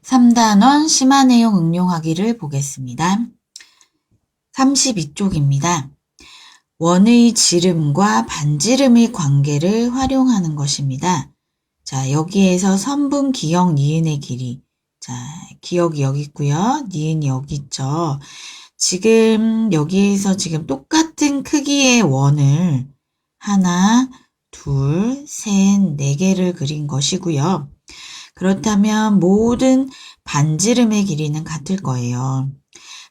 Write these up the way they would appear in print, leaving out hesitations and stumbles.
3단원 심화 내용 응용하기를 보겠습니다. 32쪽입니다. 원의 지름과 반지름의 관계를 활용하는 것입니다. 자, 여기에서 선분, 기역, 니은의 길이. 자, 기역이 여기 있고요. 니은이 여기 있죠. 지금 여기에서 지금 똑같은 크기의 원을 하나, 둘, 셋, 네 개를 그린 것이고요. 그렇다면 모든 반지름의 길이는 같을 거예요.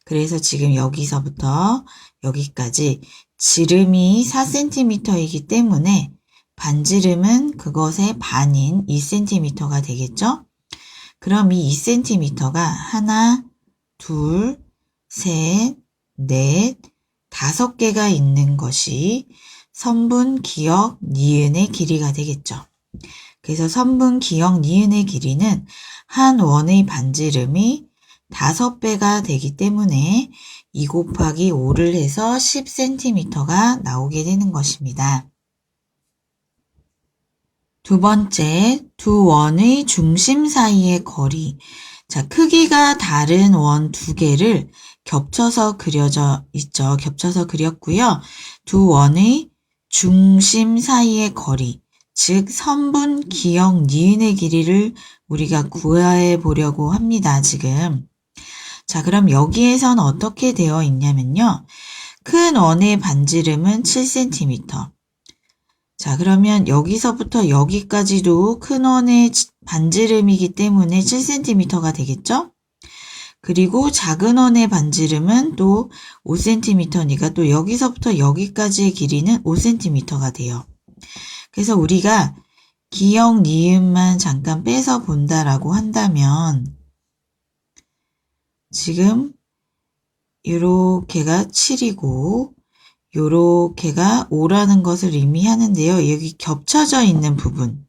그래서 지금 여기서부터 여기까지 지름이 4cm이기 때문에 반지름은 그것의 반인 2cm가 되겠죠? 그럼 이 2cm가 하나, 둘, 셋, 넷, 5개가 있는 것이 선분, 기역, 니은의 길이가 되겠죠. 그래서 선분, 기역, 니은의 길이는 한 원의 반지름이 5배가 되기 때문에 2 곱하기 5를 해서 10cm가 나오게 되는 것입니다. 두 번째, 두 원의 중심 사이의 거리. 자, 크기가 다른 원 2개를 겹쳐서 그려져 있죠. 겹쳐서 그렸고요. 두 원의 중심 사이의 거리, 즉 선분, 기역, 니은의 길이를 우리가 구해 보려고 합니다. 지금. 자, 그럼 여기에선 어떻게 되어 있냐면요. 큰 원의 반지름은 7cm. 자, 그러면 여기서부터 여기까지도 큰 원의 반지름이기 때문에 7cm가 되겠죠? 그리고 작은 원의 반지름은 또 5cm니까 또 여기서부터 여기까지의 길이는 5cm가 돼요. 그래서 우리가 기역, 니은만 잠깐 빼서 본다라고 한다면 지금 요렇게가 7이고 요렇게가 5라는 것을 의미하는데요. 여기 겹쳐져 있는 부분,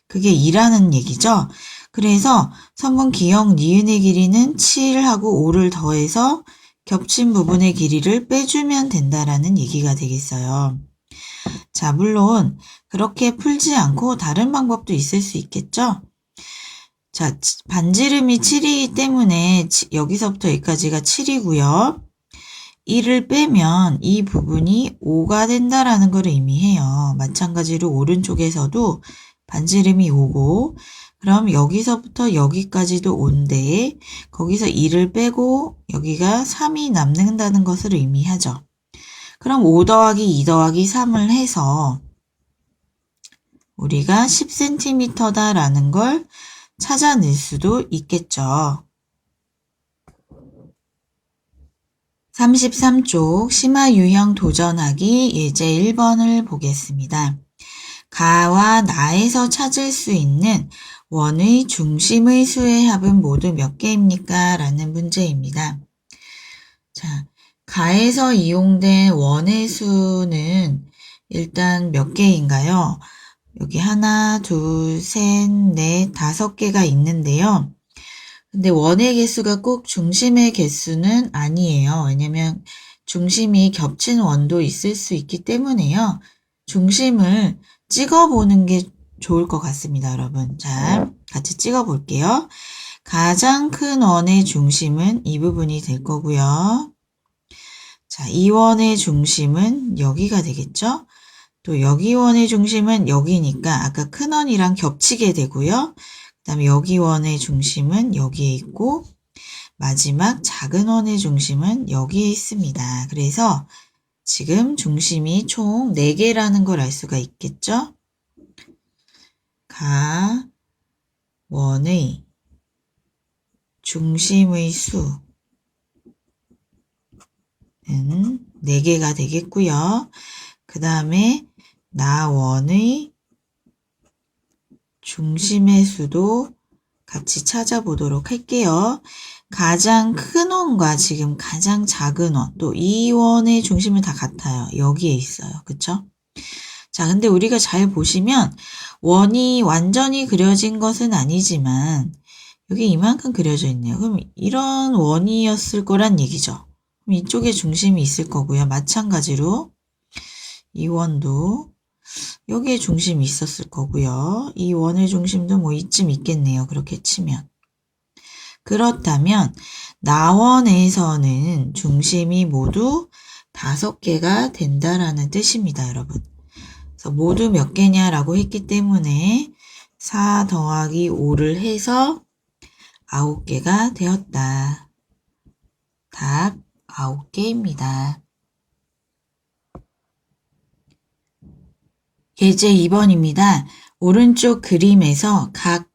그게 2라는 얘기죠. 그래서 선분, 기역, 니은의 길이는 7하고 5를 더해서 겹친 부분의 길이를 빼주면 된다라는 얘기가 되겠어요. 자, 물론 그렇게 풀지 않고 다른 방법도 있을 수 있겠죠. 자, 반지름이 7이기 때문에 여기서부터 여기까지가 7이고요. 1을 빼면 이 부분이 5가 된다라는 걸 의미해요. 마찬가지로 오른쪽에서도 반지름이 5고 그럼 여기서부터 여기까지도 5인데 거기서 2를 빼고 여기가 3이 남는다는 것을 의미하죠. 그럼 5 더하기 2 더하기 3을 해서 우리가 10cm다라는 걸 찾아낼 수도 있겠죠. 33쪽 심화 유형 도전하기 예제 1번을 보겠습니다. 가와 나에서 찾을 수 있는 원의 중심의 수의 합은 모두 몇 개입니까? 라는 문제입니다. 자, 가에서 이용된 원의 수는 일단 몇 개인가요? 여기 하나, 둘, 셋, 넷, 5개가 있는데요. 근데 원의 개수가 꼭 중심의 개수는 아니에요. 왜냐면 중심이 겹친 원도 있을 수 있기 때문에요. 중심을 찍어보는 게 좋을 것 같습니다, 여러분. 자, 같이 찍어볼게요. 가장 큰 원의 중심은 이 부분이 될 거고요. 자, 이 원의 중심은 여기가 되겠죠? 또 여기 원의 중심은 여기니까 아까 큰 원이랑 겹치게 되고요. 그 다음에 여기 원의 중심은 여기에 있고 마지막 작은 원의 중심은 여기에 있습니다. 그래서 지금 중심이 총 4개라는 걸 알 수가 있겠죠? 가, 원의 중심의 수는 4개가 되겠고요. 그 다음에 나 원의 중심의 수도 같이 찾아보도록 할게요. 가장 큰 원과 지금 가장 작은 원, 또 이 원의 중심은 다 같아요. 여기에 있어요. 그쵸? 자, 근데 우리가 잘 보시면 원이 완전히 그려진 것은 아니지만 여기 이만큼 그려져 있네요. 그럼 이런 원이었을 거란 얘기죠. 그럼 이쪽에 중심이 있을 거고요. 마찬가지로 이 원도 여기에 중심이 있었을 거고요. 이 원의 중심도 뭐 이쯤 있겠네요. 그렇게 치면. 그렇다면 나원에서는 중심이 모두 5개가 된다라는 뜻입니다, 여러분. 그래서 모두 몇 개냐라고 했기 때문에 4 더하기 5를 해서 9개가 되었다. 답 9개입니다. 예제 2번입니다. 오른쪽 그림에서 각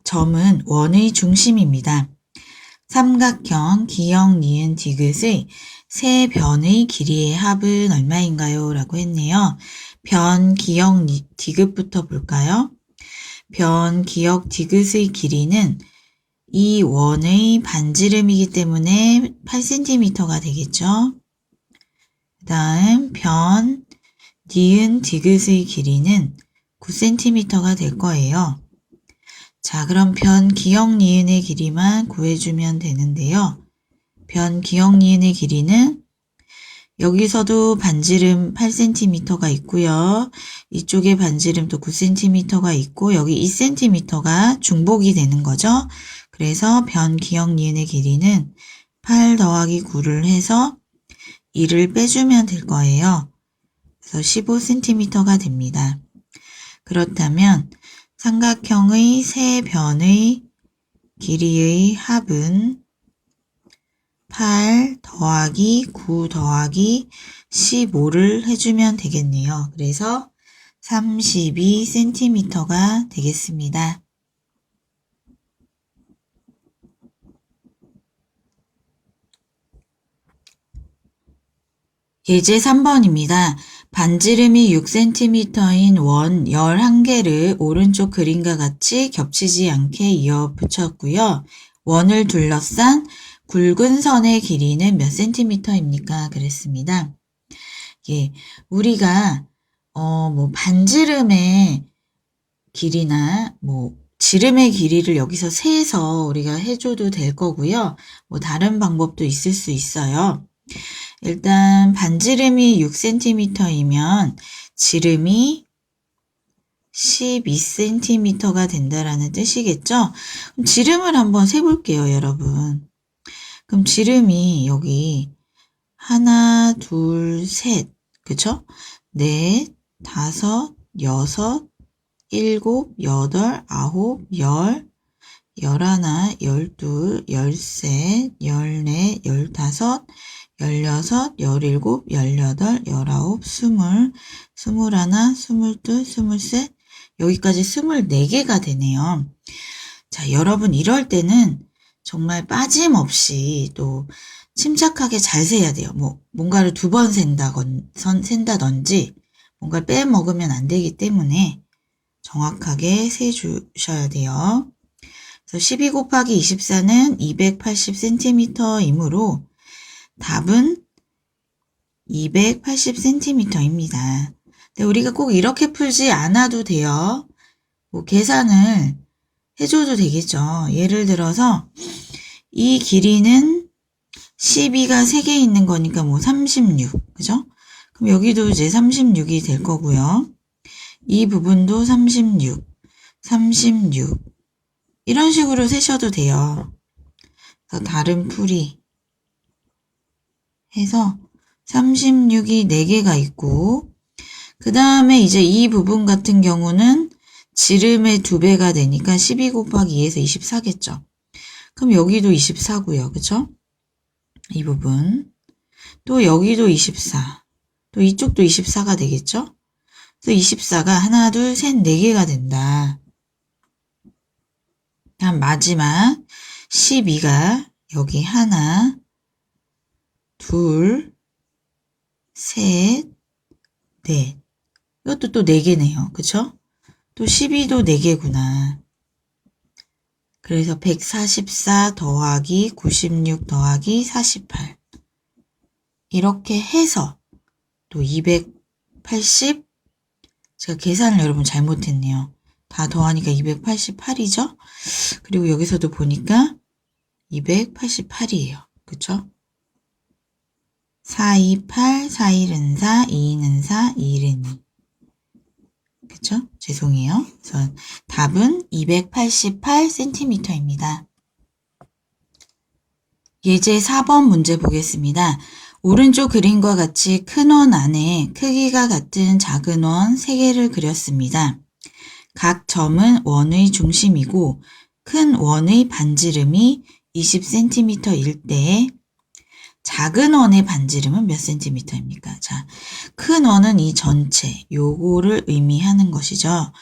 점은 원의 중심입니다. 삼각형, 기역, 니은, 디귿의 세 변의 길이의 합은 얼마인가요? 라고 했네요. 변, 기역, 디귿부터 볼까요? 변, 기역, 디귿의 길이는 이 원의 반지름이기 때문에 8cm가 되겠죠. 그 다음 변, 니은, 디귿의 길이는 9cm가 될 거예요. 자, 그럼 변, 기역, 니은의 길이만 구해주면 되는데요. 변, 기역, 니은의 길이는 여기서도 반지름 8cm가 있고요. 이쪽에 반지름도 9cm가 있고 여기 2cm가 중복이 되는 거죠. 그래서 변, 기역, 니은의 길이는 8 더하기 9를 해서 2를 빼주면 될 거예요. 그래서 15cm가 됩니다. 그렇다면 삼각형의 세 변의 길이의 합은 8 더하기 9 더하기 15를 해주면 되겠네요. 그래서 32cm가 되겠습니다. 예제 3번입니다. 반지름이 6cm인 원 11개를 오른쪽 그림과 같이 겹치지 않게 이어 붙였고요. 원을 둘러싼 굵은 선의 길이는 몇 cm입니까? 그랬습니다. 예, 우리가 반지름의 길이나 지름의 길이를 여기서 세서 우리가 해줘도 될 거고요. 다른 방법도 있을 수 있어요. 일단 반지름이 6cm이면 지름이 12cm가 된다라는 뜻이겠죠? 그럼 지름을 한번 세볼게요, 여러분. 그럼 지름이 여기 하나, 둘, 셋, 그쵸? 넷, 다섯, 여섯, 일곱, 여덟, 아홉, 열, 열하나, 열둘, 열셋, 열넷, 열다섯, 16, 17, 18, 19, 20, 21, 22, 23, 여기까지 24개가 되네요. 자, 여러분 이럴 때는 정말 빠짐없이 또 침착하게 잘 세야 돼요. 뭔가를 2번 센다든지 뭔가를 빼먹으면 안 되기 때문에 정확하게 세주셔야 돼요. 그래서 12 곱하기 24는 280cm이므로 답은 280cm입니다. 근데 우리가 꼭 이렇게 풀지 않아도 돼요. 계산을 해줘도 되겠죠. 예를 들어서 이 길이는 12가 3개 있는 거니까 36, 그죠? 그럼 여기도 이제 36이 될 거고요. 이 부분도 36, 36 이런 식으로 세셔도 돼요. 그래서 다른 풀이 해서 36이 4개가 있고 그 다음에 이제 이 부분 같은 경우는 지름의 2배가 되니까 12 곱하기 2에서 24겠죠. 그럼 여기도 24고요. 그쵸? 이 부분. 또 여기도 24. 또 이쪽도 24가 되겠죠? 그래서 24가 하나, 둘, 셋, 4개가 된다. 다음 마지막 12가 여기 하나, 둘, 셋, 넷. 이것도 또 4개네요. 그쵸? 또 12도 4개구나. 그래서 144 더하기 96 더하기 48. 이렇게 해서 또 280, 제가 계산을 여러분 잘못했네요. 다 더하니까 288이죠? 그리고 여기서도 보니까 288이에요. 그쵸? 4, 2, 8, 4, 1은 4, 2, 2는 4, 2, 1은 2. 그쵸? 죄송해요. 그래서 답은 288cm입니다. 예제 4번 문제 보겠습니다. 오른쪽 그림과 같이 큰 원 안에 크기가 같은 작은 원 3개를 그렸습니다. 각 점은 원의 중심이고 큰 원의 반지름이 20cm일 때 작은 원의 반지름은 몇 cm입니까? 자, 큰 원은 이 전체, 요거를 의미하는 것이죠.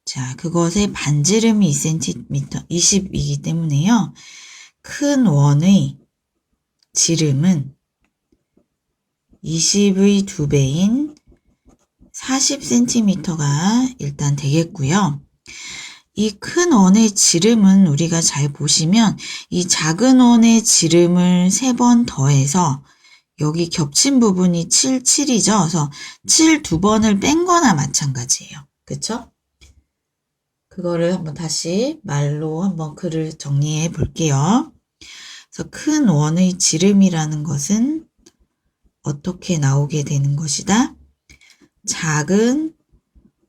자, 그것의 반지름이 2cm, 20이기 때문에요. 큰 원의 지름은 20의 2배인 40cm가 일단 되겠고요. 이 큰 원의 지름은 우리가 잘 보시면 이 작은 원의 지름을 3번 더해서 여기 겹친 부분이 7, 7이죠. 그래서 7 2번을 뺀 거나 마찬가지예요. 그쵸? 그거를 한번 다시 말로 한번 글을 정리해 볼게요. 그래서 큰 원의 지름이라는 것은 어떻게 나오게 되는 것이다? 작은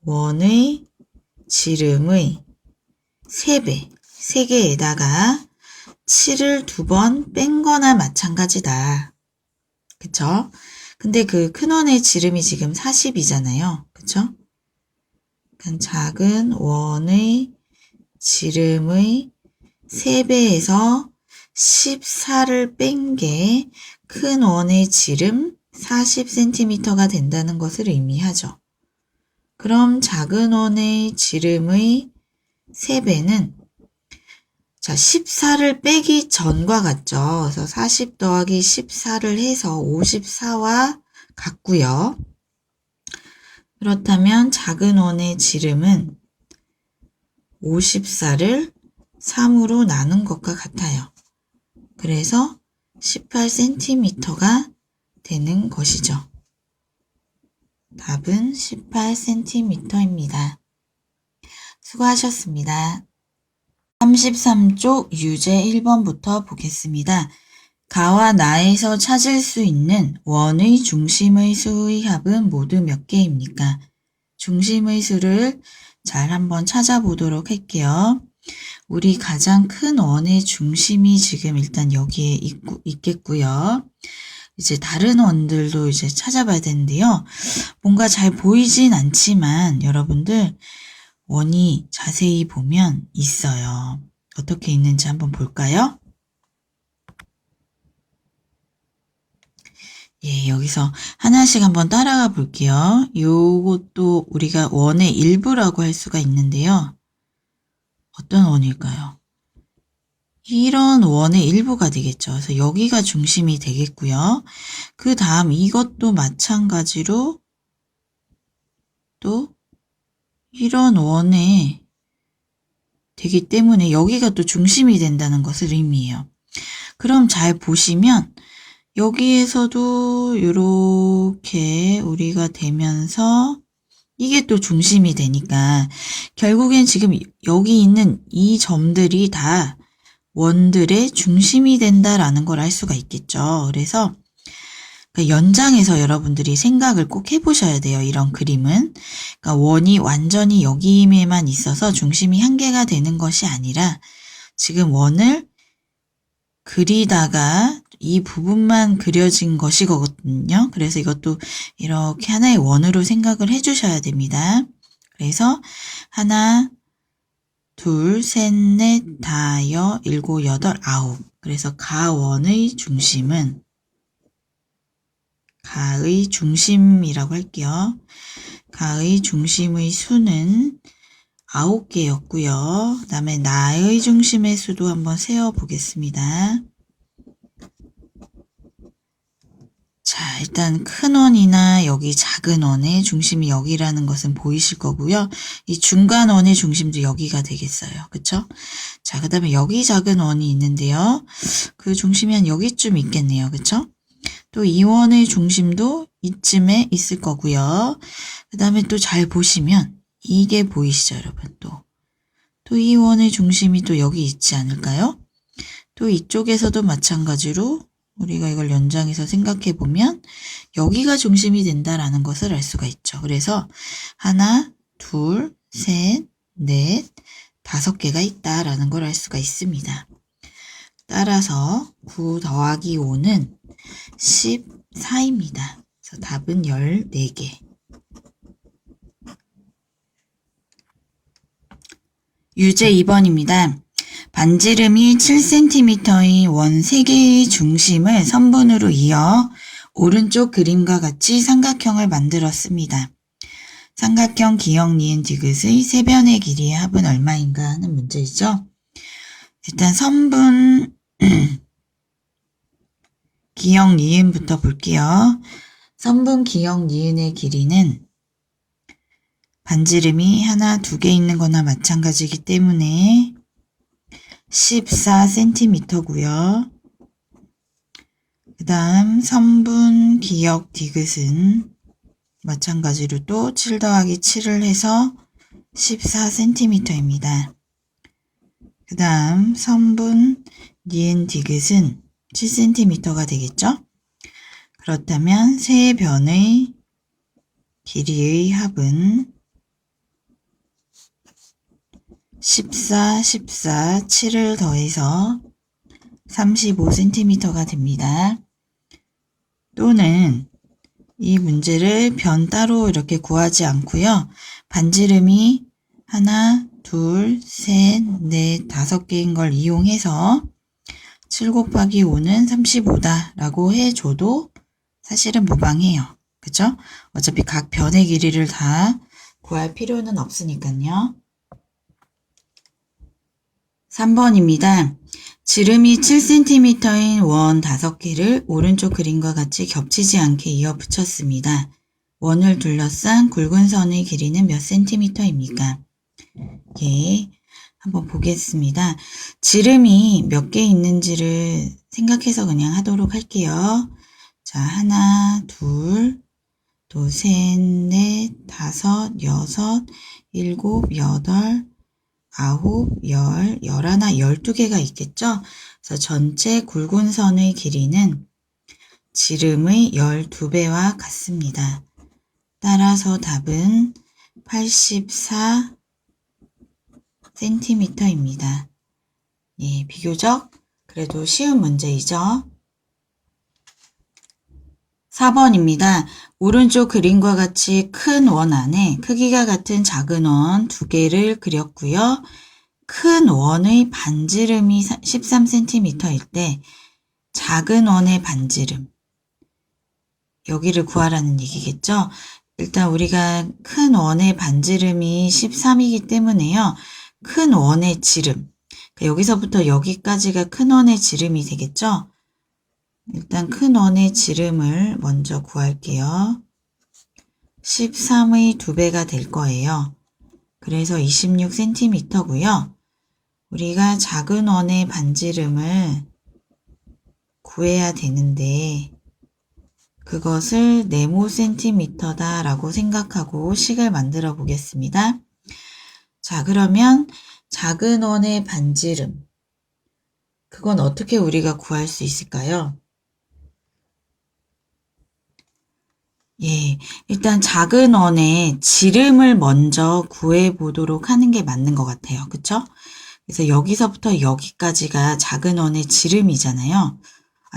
원의 지름의 3배, 3개에다가 7을 2번 뺀 거나 마찬가지다. 그쵸? 근데 그 큰 원의 지름이 지금 40이잖아요. 그쵸? 그러니까 작은 원의 지름의 3배에서 14를 뺀 게 큰 원의 지름 40cm가 된다는 것을 의미하죠. 그럼 작은 원의 지름의 3배는 자 14를 빼기 전과 같죠. 그래서 40 더하기 14를 해서 54와 같고요. 그렇다면 작은 원의 지름은 54를 3으로 나눈 것과 같아요. 그래서 18cm가 되는 것이죠. 답은 18cm입니다. 수고하셨습니다. 33쪽 유제 1번부터 보겠습니다. 가와 나에서 찾을 수 있는 원의 중심의 수의 합은 모두 몇 개입니까? 중심의 수를 잘 한번 찾아보도록 할게요. 우리 가장 큰 원의 중심이 지금 일단 여기에 있겠고요. 이제 다른 원들도 이제 찾아봐야 되는데요. 뭔가 잘 보이진 않지만 여러분들 원이 자세히 보면 있어요. 어떻게 있는지 한번 볼까요? 예, 여기서 하나씩 한번 따라가 볼게요. 요것도 우리가 원의 일부라고 할 수가 있는데요. 어떤 원일까요? 이런 원의 일부가 되겠죠. 그래서 여기가 중심이 되겠고요. 그 다음 이것도 마찬가지로 또 이런 원에 되기 때문에 여기가 또 중심이 된다는 것을 의미해요. 그럼 잘 보시면 여기에서도 이렇게 우리가 되면서 이게 또 중심이 되니까 결국엔 지금 여기 있는 이 점들이 다 원들의 중심이 된다라는 걸 알 수가 있겠죠. 그래서 연장해서 여러분들이 생각을 꼭 해보셔야 돼요. 이런 그림은. 그러니까 원이 완전히 여기에만 있어서 중심이 한 개가 되는 것이 아니라 지금 원을 그리다가 이 부분만 그려진 것이거든요. 그래서 이것도 이렇게 하나의 원으로 생각을 해주셔야 됩니다. 그래서 하나, 둘, 셋, 넷, 다, 여, 일곱, 여덟, 아홉. 그래서 가원의 중심은 가의 중심이라고 할게요. 가의 중심의 수는 9개였고요. 그 다음에 나의 중심의 수도 한번 세어보겠습니다. 자, 일단 큰 원이나 여기 작은 원의 중심이 여기라는 것은 보이실 거고요. 이 중간 원의 중심도 여기가 되겠어요. 그쵸? 자, 그 다음에 여기 작은 원이 있는데요. 그 중심이 한 여기쯤 있겠네요. 그쵸? 또 이 원의 중심도 이쯤에 있을 거고요. 그 다음에 또 잘 보시면 이게 보이시죠, 여러분? 또 이 원의 중심이 또 여기 있지 않을까요? 또 이쪽에서도 마찬가지로 우리가 이걸 연장해서 생각해 보면 여기가 중심이 된다라는 것을 알 수가 있죠. 그래서 하나, 둘, 셋, 넷, 5개가 있다라는 걸 알 수가 있습니다. 그 따라서 9 더하기 5는 14입니다. 그래서 답은 14개. 유제 2번입니다. 반지름이 7cm인 원 3개의 중심을 선분으로 이어 오른쪽 그림과 같이 삼각형을 만들었습니다. 삼각형 기역 니은 디귿의 세 변의 길이의 합은 얼마인가 하는 문제이죠. 일단 선분 기역 니은부터 볼게요. 선분 기역 니은의 길이는 반지름이 하나, 두 개 있는 거나 마찬가지이기 때문에 14cm고요. 그 다음 선분 기역 디귿은 마찬가지로 또 7 더하기 7을 해서 14cm입니다. 그 다음 선분 니은 디귿은 7cm가 되겠죠? 그렇다면 세 변의 길이의 합은 14, 14, 7을 더해서 35cm가 됩니다. 또는 이 문제를 변 따로 이렇게 구하지 않고요. 반지름이 하나, 둘, 셋, 넷, 5개인 걸 이용해서 7 곱하기 5는 35다 라고 해줘도 사실은 무방해요. 그쵸? 어차피 각 변의 길이를 다 구할 필요는 없으니까요. 3번입니다. 지름이 7cm인 원 5개를 오른쪽 그림과 같이 겹치지 않게 이어 붙였습니다. 원을 둘러싼 굵은 선의 길이는 몇 cm입니까? 예, 한번 보겠습니다. 지름이 몇 개 있는지를 생각해서 그냥 하도록 할게요. 자, 하나, 둘, 또 셋, 넷, 5, 6, 7, 8, 9, 10, 11, 12개가 있겠죠? 그래서 전체 굵은 선의 길이는 지름의 12배와 같습니다. 따라서 답은 84cm입니다. 예, 비교적 그래도 쉬운 문제이죠. 4번입니다. 오른쪽 그림과 같이 큰 원 안에 크기가 같은 작은 원 2개를 그렸고요. 큰 원의 반지름이 13cm일 때 작은 원의 반지름, 여기를 구하라는 얘기겠죠. 일단 우리가 큰 원의 반지름이 13이기 때문에요. 큰 원의 지름, 여기서부터 여기까지가 큰 원의 지름이 되겠죠. 일단 큰 원의 지름을 먼저 구할게요. 13의 2배가 될 거예요. 그래서 26cm고요. 우리가 작은 원의 반지름을 구해야 되는데 그것을 네모센티미터다 라고 생각하고 식을 만들어 보겠습니다. 자, 그러면 작은 원의 반지름, 그건 어떻게 우리가 구할 수 있을까요? 예, 일단 작은 원의 지름을 먼저 구해 보도록 하는 게 맞는 것 같아요. 그쵸? 그래서 여기서부터 여기까지가 작은 원의 지름이잖아요.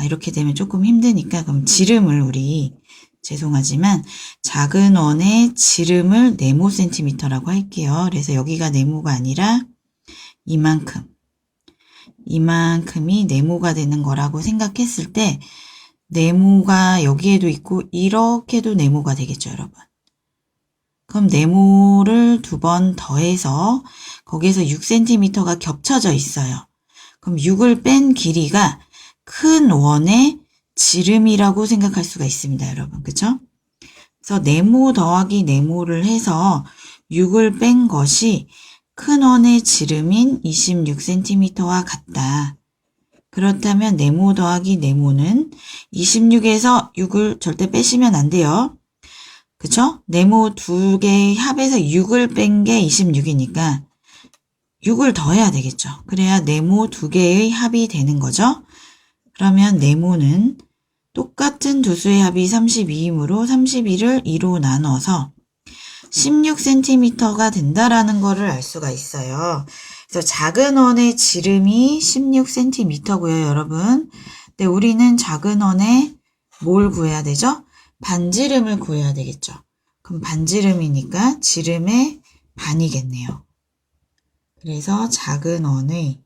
이렇게 되면 조금 힘드니까 그럼 지름을 우리, 죄송하지만 작은 원의 지름을 네모센티미터라고 할게요. 그래서 여기가 네모가 아니라 이만큼이 네모가 되는 거라고 생각했을 때 네모가 여기에도 있고 이렇게도 네모가 되겠죠, 여러분. 그럼 네모를 2번 더해서 거기에서 6cm가 겹쳐져 있어요. 그럼 6을 뺀 길이가 큰 원의 지름이라고 생각할 수가 있습니다, 여러분. 그쵸? 그래서 네모 더하기 네모를 해서 6을 뺀 것이 큰 원의 지름인 26cm와 같다. 그렇다면 네모 더하기 네모는 26에서 6을 절대 빼시면 안 돼요. 그쵸? 네모 2개의 합에서 6을 뺀 게 26이니까 6을 더해야 되겠죠. 그래야 네모 2개의 합이 되는 거죠. 그러면 네모는 똑같은 두 수의 합이 32이므로 32를 2로 나눠서 16cm가 된다라는 거를 알 수가 있어요. 그래서 작은 원의 지름이 16cm고요, 여러분. 근데 우리는 작은 원에 뭘 구해야 되죠? 반지름을 구해야 되겠죠. 그럼 반지름이니까 지름의 반이겠네요. 그래서 작은 원의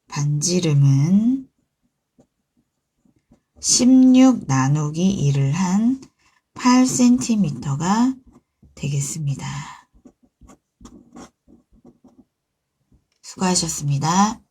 반지름은 16 나누기 1을 한 8cm가 되겠습니다. 수고하셨습니다.